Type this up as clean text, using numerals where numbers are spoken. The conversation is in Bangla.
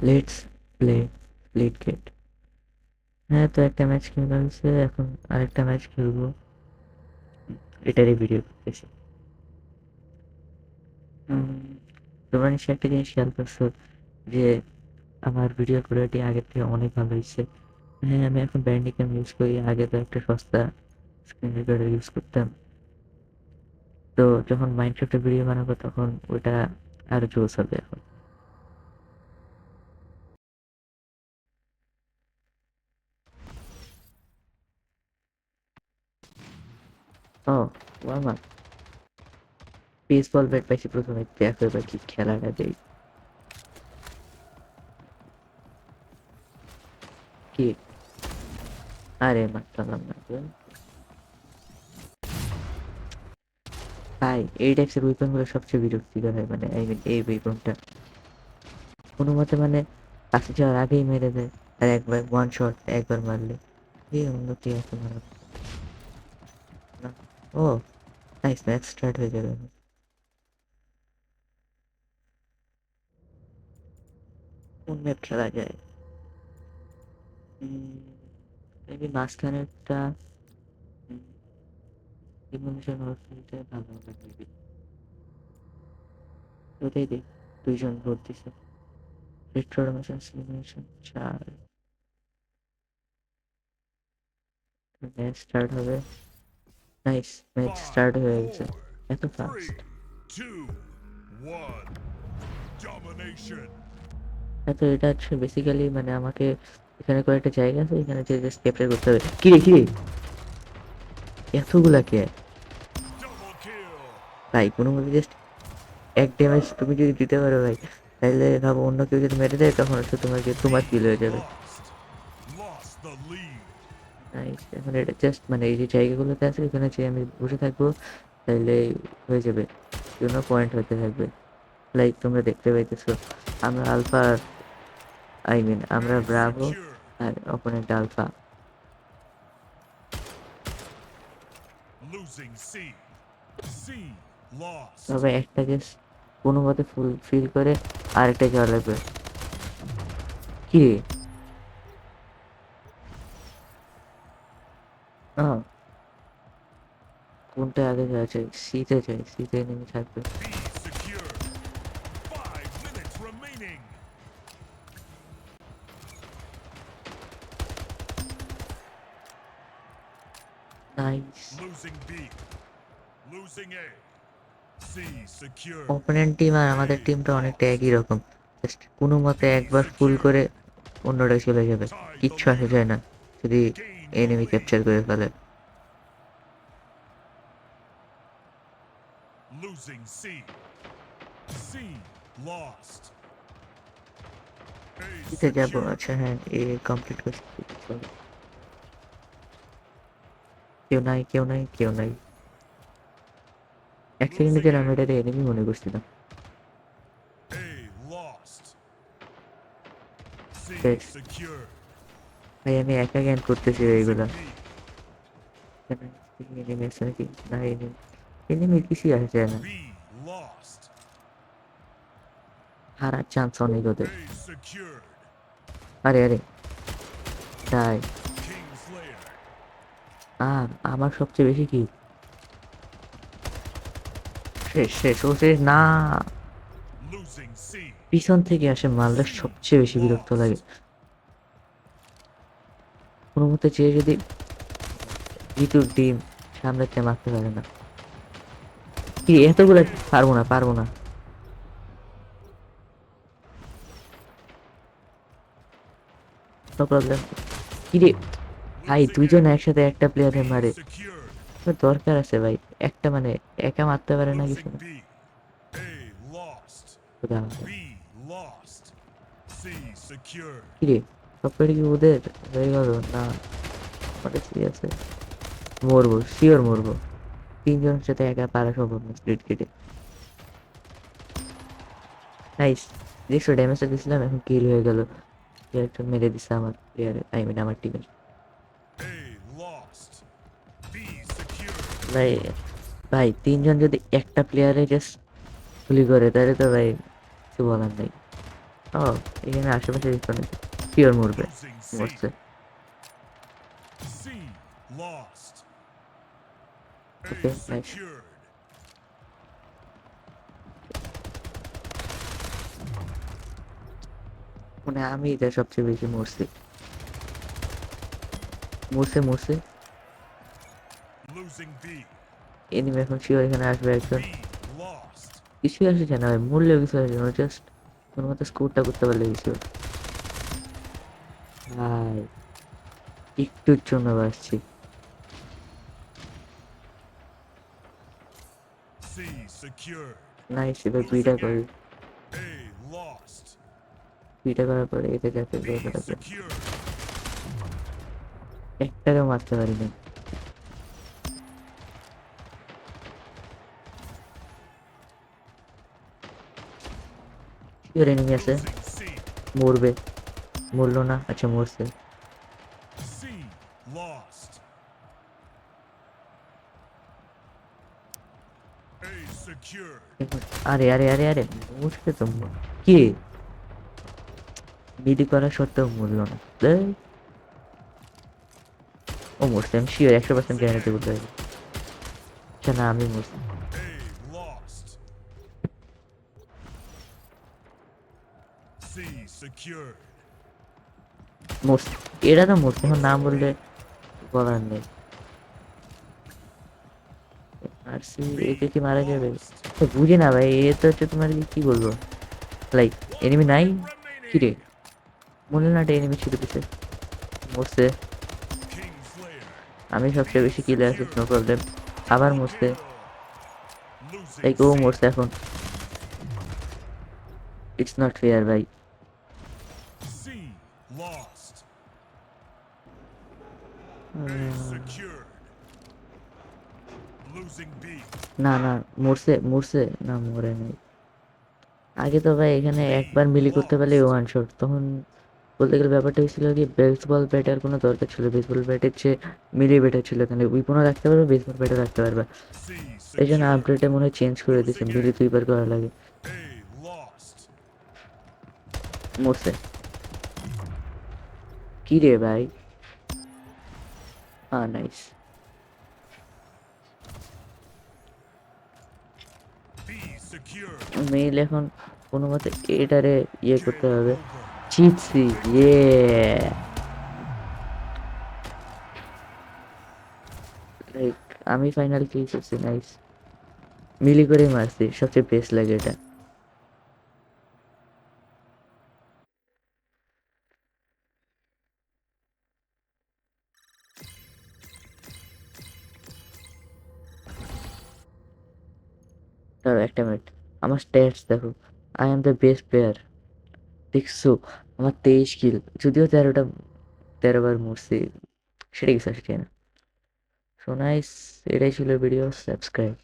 Let's play split gate. হ্যাঁ, তো একটা ম্যাচ খেলা হয়েছে, এখন আরেকটা ম্যাচ খেলবো, এটারই ভিডিও করতেছি। তোমরা নিশ্চয়ই একটা জিনিস খেয়াল করছো যে আমার ভিডিও কোয়ালিটি আগের থেকে অনেক ভালো হয়েছে। হ্যাঁ, আমি এখন ব্যান্ডিক্যাম ইউজ করি, আগে তো একটা সস্তা স্ক্রিন রেকর্ডার ইউজ করতাম। তো যখন মাইনক্রাফটে ভিডিও বানাবো তখন ওটা আরো জোস হবে এখন। ও মামা, বেসবল ব্যাট পাইছি প্রথমে, দেখো এবার কি খেলাটা দেই। কি? আরে মারতাম না তো। ভাই এই টাইপসের উইপন গুলো সবচেয়ে বিরক্তিকর হয়, মানে আই মিন এই উইপনটা কোনো মতে মানে কাছে যাওয়ার আগেই মেরে দেয়। আর একবার ওয়ান শট একবার মারলে এই উন্নতি আছে মারা না। ও নাইস, ম্যাচ স্টার্ট হয়ে যাবে এখন। কোন ম্যাপ খেলা যায়? মেবি মাঝখানেরটা, ইমোশন হসপিটাল ভালো হবে মেবি। ওটাই দেখ, দুইজন ভোট দিছে। রেট্রোমেশন সিমুলেশন 4, ম্যাচ স্টার্ট হবে। নাইস, ম্যাচ স্টার্ট Five, হয়ে গেছে। four, এত three, fast! two, one. Domination. তো এটা হচ্ছে বেসিক্যালি মানে আমাকে এখানে কয়েকটা জায়গা আছে, এখানে যে জাস্ট ক্যাপচার করতে হবে। কিরে কিরে, এতগুলা কে? Double kill. ভাই কোনো মতে জাস্ট এক ড্যামেজ তুমি যদি দিতে পারো ভাই, তাহলে ভাবো অন্য কেউ যদি মেরে দেয় তখন হচ্ছে তোমাকে তোমার কিল হয়ে যাবে। Lost. Lost the lead. Nice, এখন এটা জাস্ট মানে এই যে জায়গাগুলোতে আছে এখানে যে আমি বসে থাকবো, তাহলে হয়ে যাবে, কোনো পয়েন্ট হতে থাকবে। লাইক তোমরা দেখতে পাইতেছো আমরা আলফা, আই মিন আমরা A ব্রাভো, secure. আর opponent alpha. Losing C. C. Lost. তবে একটা জাস্ট কোনো মতে ফুল ফিল করে আরেকটা যাওয়া লাগবে। কি রে? আহ, কোনটা আগে যাওয়া যায়? সিতে যাই, সিতে নেমে থাকবে। B secure. 5 minutes remaining. Nice. Losing B. Losing A. C secure. Opponent team আর A আমাদের টিমটা অনেকটা lost. একই রকম, জাস্ট কোনো B মতে একবার ফুল secure. করে অন্যটা চলে যাবে, Tied the কিচ্ছু আসে lead. যায় না যদি Gain the enemy lead. Capture করে ফেলে। Losing C. C lost. A জিতে যাবো, secure. আচ্ছা হ্যাঁ এ কমপ্লিট করছি। চলো। কেউ নাই, কেউ নাই, কেউ নাই। এক সেকেন্ডের Losing জন্য আমি A. এটাকে এনিমি মনে করছিলাম। A lost. C বেশ, secure. ভাই আমি একা জ্ঞান করতেছি Losing এইগুলা। B. এনিমি আছে নাকি? না, এনিমি এনিমি কিছুই আসে যায় না, B lost. হারার চান্স অনেক ওদের। A secured. আরে আরে, তাই Kingslayer. আমার সবচেয়ে বেশি কি শেষ শেষ ও শেষ না, Losing C. পিছন থেকে আসে মারলে C সবচেয়ে বেশি বিরক্ত লাগে। lost. কোনো মতে চেয়ে যদি জিতুর টিম সামলাতে মারতে পারে না। কি Double এতগুলা? kill. পারবো না, পারবো না। No problem. কি রে ভাই, Losing A. দুইজন একসাথে একটা B প্লেয়ারে মারে, secured. তোর দরকার আছে ভাই? একটা মানে একা মারতে পারে না কিছু Losing না। B. A lost. খোদা হাফেজ। B lost. C secured. কি রে, সবকটা কি ওদের হয়ে গেল না? ওটা ঠিক আছে, মরবো শিওর মরবো, তিনজনের সাথে একা পারা সম্ভব না স্প্লিট কেটে। নাইস, দেখছো ড্যামেজটা দিছিলাম, এখন কিল হয়ে গেল। একটা মেরে দিছে আমার প্লেয়ারে, আই মিন আমার টিমের। A lost. B secured. ভাই, ভাই তিনজন যদি একটা প্লেয়ারে জাস্ট গুলি করে তাহলে তো ভাই কিছু বলার নাই। ও এখানে আশেপাশে কোনো শিওর মরবে। Losing C. মরছে। C lost. A Okay, nice. secured. মানে আমি এটা সবচেয়ে বেশি মরছি। মরছে। Losing B. এনিমি এখন শিওর এখানে আসবে একজন। B lost. কিছুই আসছে না ভাই, মরলেও কিছু আসছে না, জাস্ট কোনো মতো স্কোরটা করতে পারলে কিছু। ভাই একটুর জন্য বাঁচছি। C secured. নাইস, এবার বিটা করি। A lost. বিটা করার পরে এতে যাতে B লাগবে। secured. একটাকে মারতে পারিনি। শিওর এনিমি আছে, Losing C. মরবে। মরলো না, আচ্ছা মরছে। C lost. A secured. আরে মরছে তো। কি মিডি করা সত্ত্বেও মরলো না। এই, ও মরছে, আমি শিওর 100% গ্যারান্টি বলতে পারি। আচ্ছা না, আমি মরছি। A lost. C secured. মরছে, এরা তো মরছে, এখন নাম বললে বলার নেই। আর সি একে কি মারা যাবে? Lost. তো বুঝি না ভাই, এ তো হচ্ছে তোমার কি বলবো, লাইক এনিমি নাই। কি রে, Remaining. মরলো না, একটা এনিমি ছিল পিছে। মরছে। Kingslayer. আমি সবচেয়ে বেশি কিলে আছি, নো প্রবলেম। আবার মরছে। Losing লাইক ও C. মরছে এখন। ইটস নট ফেয়ার ভাই। C lost. A um, secured. Losing B. না মরছে না, মরে নাই। আগে তো ভাই এখানে B একবার মিলি করতে পারলে lost. ওয়ান শট, তখন বলতে গেলে ব্যাপারটা হয়েছিল কি, বেসবল ব্যাটের কোনো দরকার ছিল, বেসবল ব্যাটের চেয়ে মিলি ব্যাটার ছিল, এখানে উইপনও রাখতে পারবে, বেসবল ব্যাটও রাখতে পারবে। C এই জন্য secured. আপডেটে মনে হয় চেঞ্জ করে দিয়েছে, Losing মিলি A. দুইবার করা লাগে। A lost. মরছে। কি রে ভাই, নাইস। B secured. মেইল এখন কোনো মতে এটারে ইয়ে করতে Game হবে। over. জিতছি, ইয়ে। লাইক আমি ফাইনাল কিল করছি, নাইস। মিলি করেই মারছি, সবচেয়ে বেস্ট লাগে এটা। দাঁড়াও একটা মিনিট, আমার স্ট্যাটস দেখো। I am the best player. দেখছো, আমার 23 কিল, যদিও 13বার মরছি, সেটা কিছু আসছে না। সো নাইস, এটাই ছিল ভিডিও, সাবস্ক্রাইব।